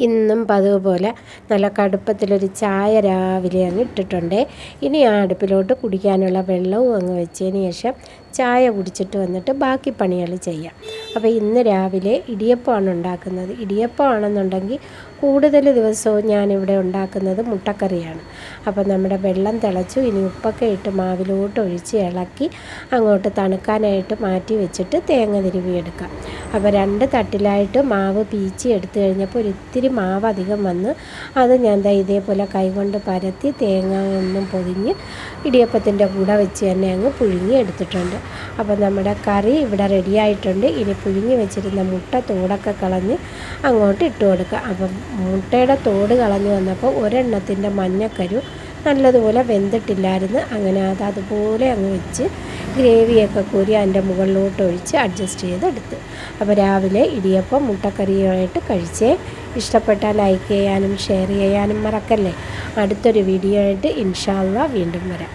ഇന്നും പതിവ് പോലെ നല്ല കടുപ്പത്തിലൊരു ചായ രാവിലെ അങ്ങ് ഇട്ടിട്ടുണ്ട്. ഇനി ആ അടുപ്പിലോട്ട് കുടിക്കാനുള്ള വെള്ളവും അങ്ങ് വെച്ചതിന് ശേഷം ചായ കുടിച്ചിട്ട് വന്നിട്ട് ബാക്കി പണികൾ ചെയ്യാം. അപ്പോൾ ഇന്ന് രാവിലെ ഇടിയപ്പമാണ് ഉണ്ടാക്കുന്നത്. ഇടിയപ്പമാണെന്നുണ്ടെങ്കിൽ കൂടുതൽ ദിവസവും ഞാനിവിടെ ഉണ്ടാക്കുന്നത് മുട്ടക്കറിയാണ്. അപ്പോൾ നമ്മുടെ വെള്ളം തിളച്ചു. ഇനി ഉപ്പൊക്കെ ഇട്ട് മാവിലോട്ട് ഒഴിച്ച് ഇളക്കി അങ്ങോട്ട് തണുക്കാനായിട്ട് മാറ്റി വെച്ചിട്ട് തേങ്ങ തിരുവിയെടുക്കാം. അപ്പോൾ 2 തട്ടിലായിട്ട് മാവ് പീച്ചി എടുത്തു കഴിഞ്ഞപ്പോൾ ഒരിത്തിരി മാവ് അധികം വന്ന് അത് ഞാൻ ഇതേപോലെ കൈകൊണ്ട് പരത്തി തേങ്ങ ഒന്നും പൊതിഞ്ഞ് ഇടിയപ്പത്തിൻ്റെ കൂടെ വെച്ച് തന്നെ അങ്ങ് പുഴുങ്ങി എടുത്തിട്ടുണ്ട്. അപ്പോൾ നമ്മുടെ കറി ഇവിടെ റെഡിയായിട്ടുണ്ട്. ഇനി പുഴുങ്ങി വെച്ചിരുന്ന മുട്ട തോടൊക്കെ കളഞ്ഞ് അങ്ങോട്ട് ഇട്ട് കൊടുക്കുക. അപ്പം മുട്ടയുടെ തോട് കളഞ്ഞ് വന്നപ്പോൾ ഒരെണ്ണത്തിൻ്റെ മഞ്ഞക്കരു നല്ലതുപോലെ വെന്തിട്ടില്ലായിരുന്നു. അങ്ങനെ അതുപോലെ അങ്ങ് വെച്ച് ഗ്രേവിയൊക്കെ കോരി അതിൻ്റെ മുകളിലോട്ട് ഒഴിച്ച് അഡ്ജസ്റ്റ് ചെയ്തെടുത്ത്. അപ്പോൾ രാവിലെ ഇടിയപ്പം മുട്ടക്കറിയുമായിട്ട് കഴിച്ചേ. ഇഷ്ടപ്പെട്ടാൽ ലൈക്ക് ചെയ്യാനും ഷെയർ ചെയ്യാനും മറക്കല്ലേ. അടുത്തൊരു വീഡിയോ ആയിട്ട് ഇൻഷാ അല്ലാഹ് വീണ്ടും വരാം.